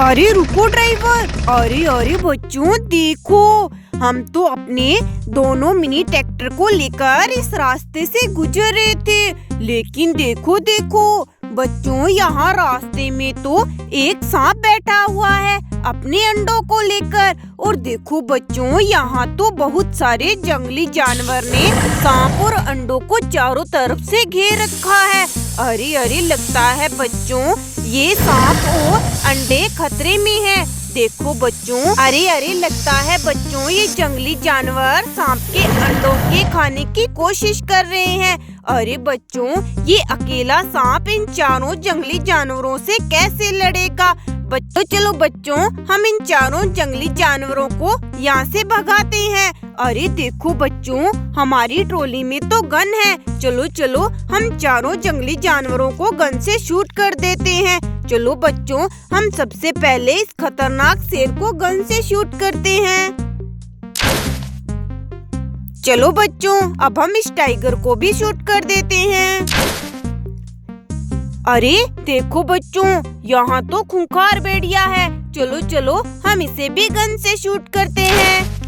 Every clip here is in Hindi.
अरे रुको ड्राइवर, अरे अरे बच्चों देखो, हम तो अपने दोनों मिनी ट्रैक्टर को लेकर इस रास्ते से गुजर रहे थे, लेकिन देखो देखो बच्चों, यहाँ रास्ते में तो एक सांप बैठा हुआ है अपने अंडों को लेकर। और देखो बच्चों, यहाँ तो बहुत सारे जंगली जानवर ने सांप और अंडों को चारों तरफ से घेर रखा है। अरे अरे लगता है बच्चों ये सांप और अंडे खतरे में है। देखो बच्चों, अरे अरे लगता है बच्चों ये जंगली जानवर सांप के अंडों के खाने की कोशिश कर रहे हैं। अरे बच्चों, ये अकेला सांप इन चारों जंगली जानवरों से कैसे लड़ेगा? बच्चों चलो बच्चों, हम इन चारों जंगली जानवरों को यहाँ से भगाते हैं। अरे देखो बच्चों, हमारी ट्रॉली में तो गन है, चलो चलो हम चारों जंगली जानवरों को गन से शूट कर देते हैं। चलो बच्चों, हम सबसे पहले इस खतरनाक शेर को गन से शूट करते हैं। चलो बच्चों, अब हम इस टाइगर को भी शूट कर देते हैं। अरे देखो बच्चों, यहाँ तो खूंखार भेड़िया है, चलो चलो हम इसे भी गन से शूट करते हैं।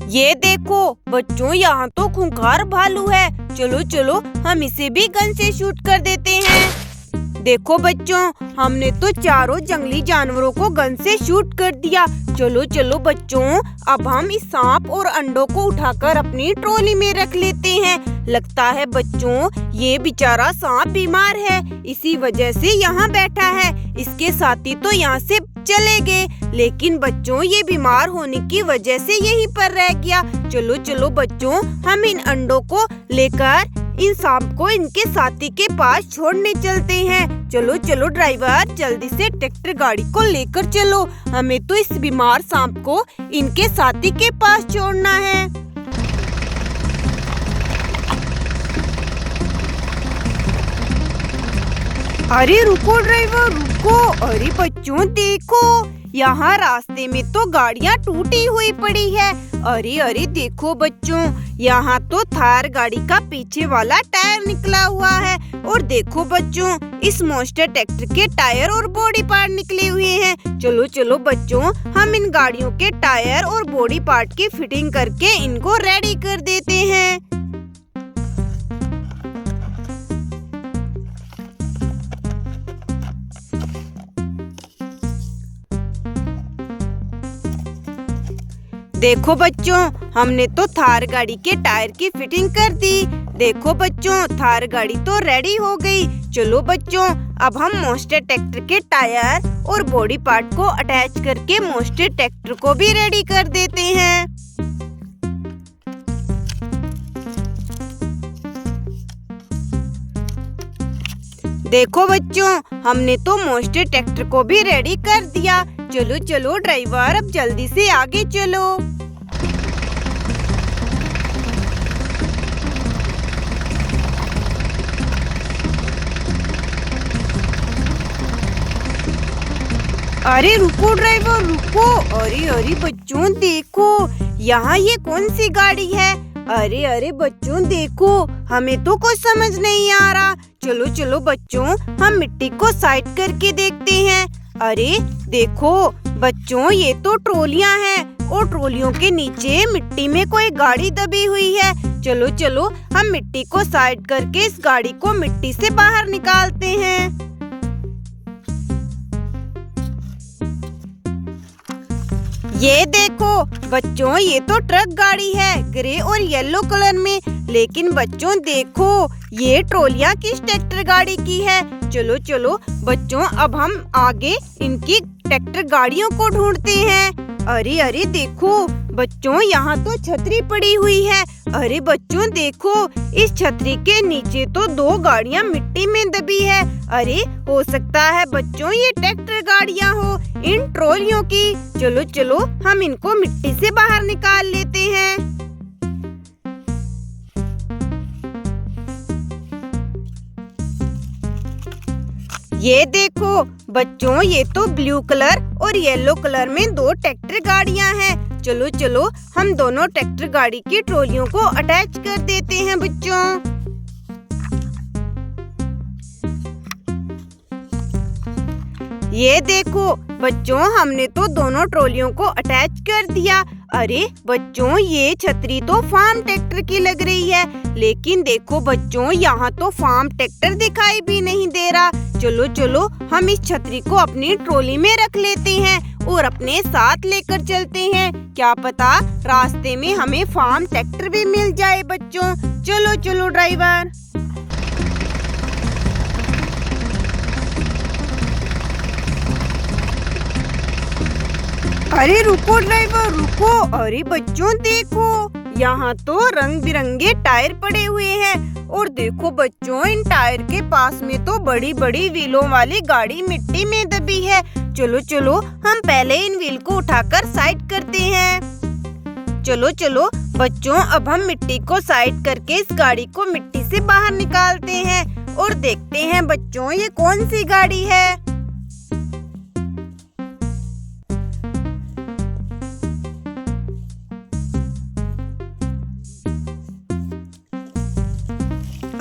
ये देखो बच्चों, यहाँ तो खूंखार भालू है, चलो चलो हम इसे भी गन से शूट कर देते हैं। देखो बच्चों, हमने तो चारों जंगली जानवरों को गन से शूट कर दिया। चलो चलो बच्चों, अब हम इस सांप और अंडों को उठाकर अपनी ट्रॉली में रख लेते हैं। लगता है बच्चों ये बेचारा सांप बीमार है, इसी वजह से यहाँ बैठा है। इसके साथी तो यहाँ से चले गए, लेकिन बच्चों ये बीमार होने की वजह से यहीं पर रह गया। चलो चलो बच्चों, हम इन अंडों को लेकर इन सांप को इनके साथी के पास छोड़ने चलते हैं। चलो चलो ड्राइवर, जल्दी से ट्रैक्टर गाड़ी को लेकर चलो, हमें तो इस बीमार सांप को इनके साथी के पास छोड़ना है। अरे रुको ड्राइवर रुको, अरे बच्चों देखो, यहाँ रास्ते में तो गाड़ियाँ टूटी हुई पड़ी है। अरे अरे देखो बच्चों, यहाँ तो थार गाड़ी का पीछे वाला टायर निकला हुआ है। और देखो बच्चों, इस मॉन्स्टर ट्रैक्टर के टायर और बॉडी पार्ट निकले हुए हैं। चलो चलो बच्चों, हम इन गाड़ियों के टायर और बॉडी पार्ट की फिटिंग करके इनको रेडी कर देते हैं। देखो बच्चों, हमने तो थार गाड़ी के टायर की फिटिंग कर दी। देखो बच्चों, थार गाड़ी तो रेडी हो गई। चलो बच्चों, अब हम मॉन्स्टर ट्रैक्टर के टायर और बॉडी पार्ट को अटैच करके मॉन्स्टर ट्रैक्टर को भी रेडी कर देते हैं। देखो बच्चों, हमने तो मॉन्स्टर ट्रैक्टर को भी रेडी कर दिया। चलो चलो ड्राइवर, अब जल्दी से आगे चलो। अरे रुको ड्राइवर रुको, अरे अरे बच्चों देखो, यहाँ ये कौन सी गाड़ी है? अरे अरे बच्चों देखो, हमें तो कुछ समझ नहीं आ रहा। चलो चलो बच्चों, हम मिट्टी को साइड करके देखते हैं। अरे देखो बच्चों, ये तो ट्रॉलियाँ हैं और ट्रॉलियों के नीचे मिट्टी में कोई गाड़ी दबी हुई है। चलो चलो हम मिट्टी को साइड करके इस गाड़ी को मिट्टी से बाहर निकालते हैं। ये देखो बच्चों, ये तो ट्रक गाड़ी है ग्रे और येलो कलर में, लेकिन बच्चों देखो ये ट्रॉलियाँ किस ट्रैक्टर गाड़ी की है। चलो चलो बच्चों, अब हम आगे इनकी ट्रैक्टर गाड़ियों को ढूंढते हैं। अरे अरे देखो बच्चों, यहाँ तो छतरी पड़ी हुई है। अरे बच्चों देखो, इस छतरी के नीचे तो दो गाड़ियाँ मिट्टी में दबी है। अरे हो सकता है बच्चों ये ट्रैक्टर गाड़ियाँ हो इन ट्रॉलियों की। चलो चलो हम इनको मिट्टी से बाहर निकाल लेते हैं। ये देखो बच्चों, ये तो ब्लू कलर और येलो कलर में दो ट्रैक्टर गाड़ियाँ हैं। चलो चलो हम दोनों ट्रैक्टर गाड़ी की ट्रॉलियों को अटैच कर देते हैं बच्चों। ये देखो बच्चों, हमने तो दोनों ट्रॉलियों को अटैच कर दिया। अरे बच्चों, ये छतरी तो फार्म ट्रैक्टर की लग रही है, लेकिन देखो बच्चों, यहाँ तो फार्म ट्रैक्टर दिखाई भी नहीं दे रहा। चलो चलो, हम इस छतरी को अपनी ट्रॉली में रख लेते हैं और अपने साथ लेकर चलते हैं। क्या पता रास्ते में हमें फार्म ट्रैक्टर भी मिल जाए बच्चों। चलो चलो ड्राइवर। अरे रुको ड्राइवर रुको। अरे बच्चों देखो, यहाँ तो रंग बिरंगे टायर पड़े हुए हैं और देखो बच्चों, इन टायर के पास में तो बड़ी बड़ी व्हीलों वाली गाड़ी मिट्टी में दबी है। चलो चलो, हम पहले इन व्हील को उठाकर साइड करते हैं। चलो चलो बच्चों, अब हम मिट्टी को साइड करके इस गाड़ी को मिट्टी से बाहर निकालते हैं और देखते हैं बच्चों, ये कौन सी गाड़ी है।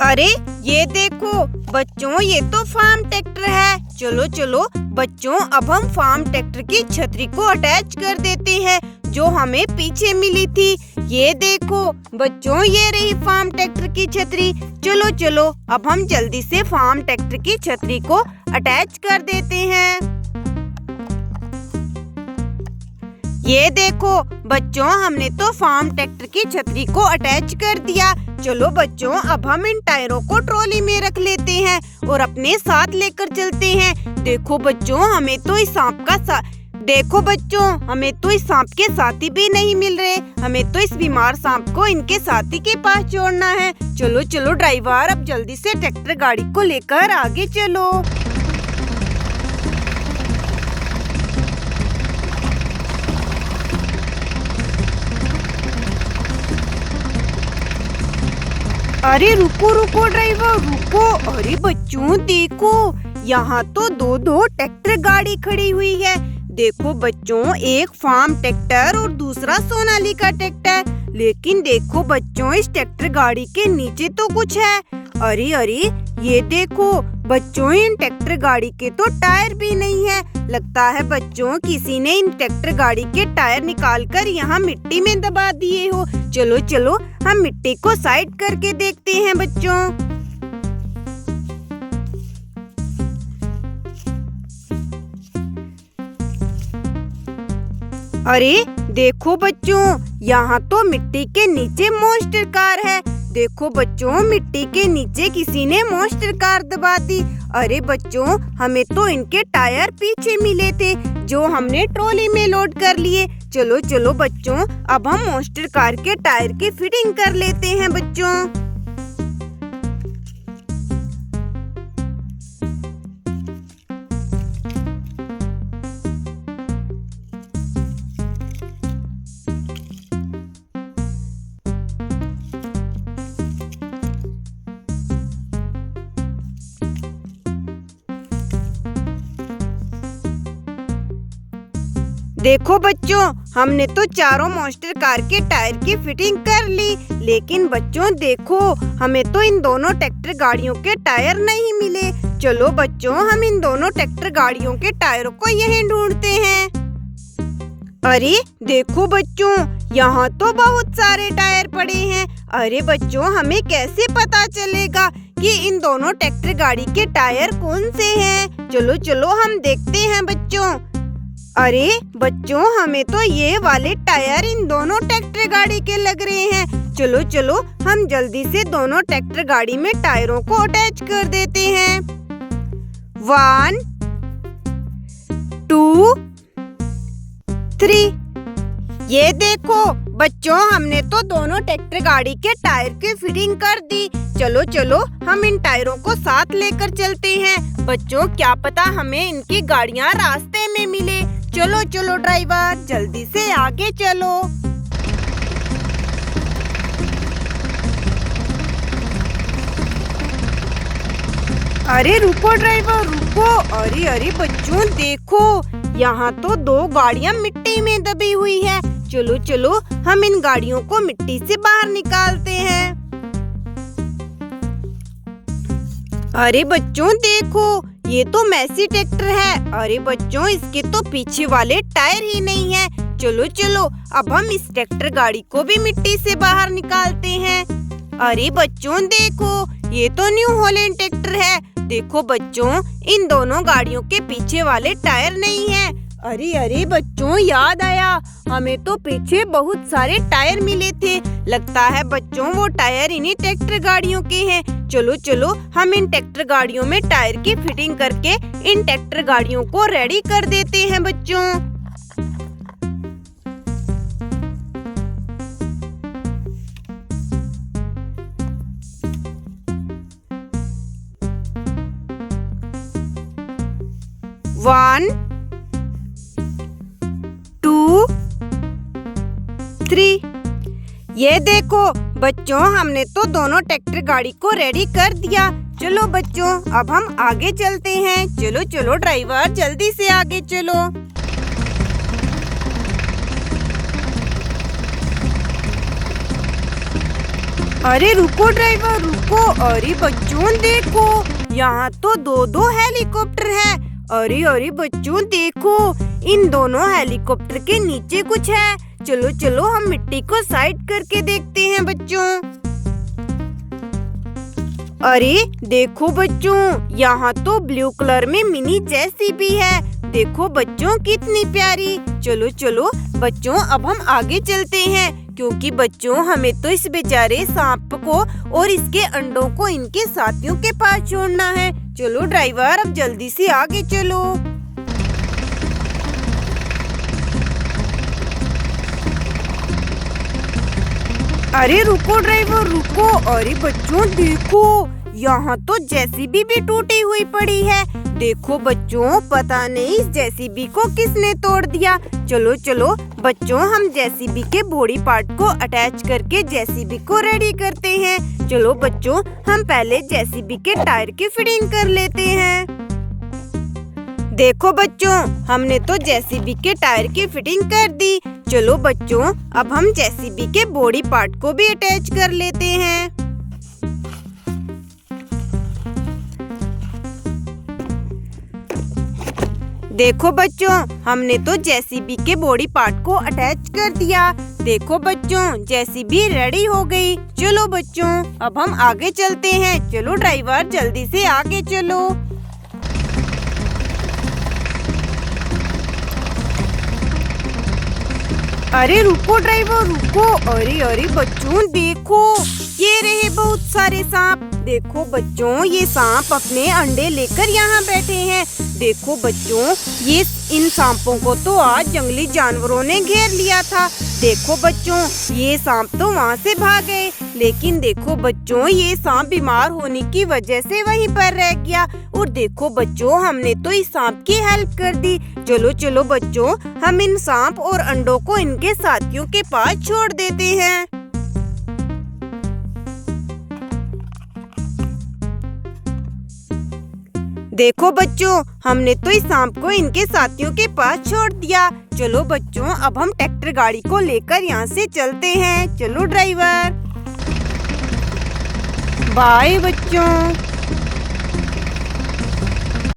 अरे ये देखो बच्चों, ये तो फार्म ट्रैक्टर है। चलो चलो बच्चों, अब हम फार्म ट्रैक्टर की छतरी को अटैच कर देते हैं जो हमें पीछे मिली थी। ये देखो बच्चों, ये रही फार्म ट्रैक्टर की छतरी। चलो चलो, अब हम जल्दी से फार्म ट्रैक्टर की छतरी को अटैच कर देते हैं। ये देखो बच्चों, हमने तो फार्म ट्रैक्टर की छतरी को अटैच कर दिया। चलो बच्चों, अब हम इन टायरों को ट्रॉली में रख लेते हैं और अपने साथ लेकर चलते हैं। देखो बच्चों, हमें तो इस सांप के साथी भी नहीं मिल रहे। हमें तो इस बीमार सांप को इनके साथी के पास छोड़ना है। चलो चलो ड्राइवर, अब जल्दी से ट्रैक्टर गाड़ी को लेकर आगे चलो। अरे रुको रुको ड्राइवर रुको। अरे बच्चों देखो, यहाँ तो दो दो ट्रैक्टर गाड़ी खड़ी हुई है। देखो बच्चों, एक फार्म ट्रैक्टर और दूसरा सोनालिका ट्रैक्टर। लेकिन देखो बच्चों, इस ट्रैक्टर गाड़ी के नीचे तो कुछ है। अरे अरे, ये देखो बच्चों, इन ट्रैक्टर गाड़ी के तो टायर भी नहीं है। लगता है बच्चों, किसी ने इन ट्रैक्टर गाड़ी के टायर निकालकर यहाँ मिट्टी में दबा दिए हो। चलो चलो, हम मिट्टी को साइड करके देखते हैं बच्चों। अरे देखो बच्चों, यहाँ तो मिट्टी के नीचे मॉन्स्टर कार है। देखो बच्चों, मिट्टी के नीचे किसी ने मॉन्स्टर कार दबा दी। अरे बच्चों, हमें तो इनके टायर पीछे मिले थे जो हमने ट्रॉली में लोड कर लिए। चलो चलो बच्चों, अब हम मॉन्स्टर कार के टायर की फिटिंग कर लेते हैं बच्चों। देखो बच्चों, हमने तो चारों मॉन्स्टर कार के टायर की फिटिंग कर ली। लेकिन बच्चों देखो, हमें तो इन दोनों ट्रैक्टर गाड़ियों के टायर नहीं मिले। चलो बच्चों, हम इन दोनों ट्रैक्टर गाड़ियों के टायरों को यहीं ढूंढते हैं। अरे देखो बच्चों, यहाँ तो बहुत सारे टायर पड़े हैं। अरे बच्चों, हमें कैसे पता चलेगा कि इन दोनों ट्रैक्टर गाड़ी के टायर कौन से हैं? चलो चलो, हम देखते हैं बच्चों। अरे बच्चों, हमें तो ये वाले टायर इन दोनों ट्रैक्टर गाड़ी के लग रहे हैं। चलो चलो, हम जल्दी से दोनों ट्रैक्टर गाड़ी में टायरों को अटैच कर देते हैं। 1 2 3। ये देखो बच्चों, हमने तो दोनों ट्रैक्टर गाड़ी के टायर की फिटिंग कर दी। चलो चलो, हम इन टायरों को साथ लेकर चलते हैं। बच्चों, क्या पता हमें इनकी गाड़ियाँ रास्ते में मिले। चलो चलो ड्राइवर, जल्दी से आगे चलो। अरे रुको ड्राइवर रुको। अरे अरे बच्चों देखो, यहाँ तो दो गाड़ियाँ मिट्टी में दबी हुई है। चलो चलो, हम इन गाड़ियों को मिट्टी से बाहर निकालते हैं। अरे बच्चों देखो, ये तो मैसी ट्रैक्टर है। अरे बच्चों, इसके तो पीछे वाले टायर ही नहीं है। चलो चलो, अब हम इस ट्रैक्टर गाड़ी को भी मिट्टी से बाहर निकालते हैं। अरे बच्चों देखो, ये तो न्यू हॉलैंड ट्रैक्टर है। देखो बच्चों, इन दोनों गाड़ियों के पीछे वाले टायर नहीं है। अरे अरे बच्चों, याद आया, हमें तो पीछे बहुत सारे टायर मिले थे। लगता है बच्चों वो टायर इन्हीं ट्रैक्टर गाड़ियों के हैं। चलो चलो, हम इन ट्रैक्टर गाड़ियों में टायर की फिटिंग करके इन ट्रैक्टर गाड़ियों को रेडी कर देते हैं बच्चों। One, two, three. ये देखो बच्चों, हमने तो दोनों ट्रैक्टर गाड़ी को रेडी कर दिया। चलो बच्चों, अब हम आगे चलते हैं। चलो चलो ड्राइवर, जल्दी से आगे चलो। अरे रुको ड्राइवर, रुको। अरे बच्चों देखो, यहाँ तो दो हेलीकॉप्टर है। अरे अरे बच्चों देखो, इन दोनों हेलीकॉप्टर के नीचे कुछ है। चलो चलो, हम मिट्टी को साइड करके देखते हैं बच्चों। अरे देखो बच्चों, यहाँ तो ब्लू कलर में मिनी जेसीबी है। देखो बच्चों, कितनी प्यारी। चलो चलो बच्चों, अब हम आगे चलते हैं, क्योंकि बच्चों हमें तो इस बेचारे सांप को और इसके अंडों को इनके साथियों के पास छोड़ना है। चलो ड्राइवर, अब जल्दी से आगे चलो। अरे रुको ड्राइवर, रुको। अरे बच्चों देखो, यहाँ तो जेसीबी भी टूटी हुई पड़ी है। देखो बच्चों, पता नहीं इस जेसीबी को किसने तोड़ दिया। चलो चलो बच्चों, हम जेसीबी के बॉडी पार्ट को अटैच करके जेसीबी को रेडी करते हैं। चलो बच्चों, हम पहले जेसीबी के टायर की फिटिंग कर लेते हैं। देखो बच्चों, हमने तो जेसीबी के टायर की फिटिंग कर दी। चलो बच्चों, अब हम जेसीबी के बॉडी पार्ट को भी अटैच कर लेते हैं। देखो बच्चों, हमने तो जेसीबी के बॉडी पार्ट को अटैच कर दिया। देखो बच्चों, जेसीबी रेडी हो गई। चलो बच्चों, अब हम आगे चलते हैं। चलो ड्राइवर, जल्दी से आगे चलो। अरे रुको ड्राइवर, रुको। अरे अरे बच्चों देखो, ये रहे बहुत सारे सांप। देखो बच्चों, ये सांप अपने अंडे लेकर यहाँ बैठे हैं। देखो बच्चों, ये इन सांपों को तो आज जंगली जानवरों ने घेर लिया था। देखो बच्चों, ये सांप तो वहाँ से भाग गए, लेकिन देखो बच्चों, ये सांप बीमार होने की वजह से वहीं पर रह गया। और देखो बच्चों, हमने तो इस सांप की हेल्प कर दी। चलो चलो बच्चों, हम इन सांप और अंडों को इनके साथियों के पास छोड़ देते हैं। देखो बच्चों, हमने तो इस सांप को इनके साथियों के पास छोड़ दिया। चलो बच्चों, अब हम ट्रैक्टर गाड़ी को लेकर यहाँ से चलते हैं। चलो ड्राइवर। बाय बच्चों।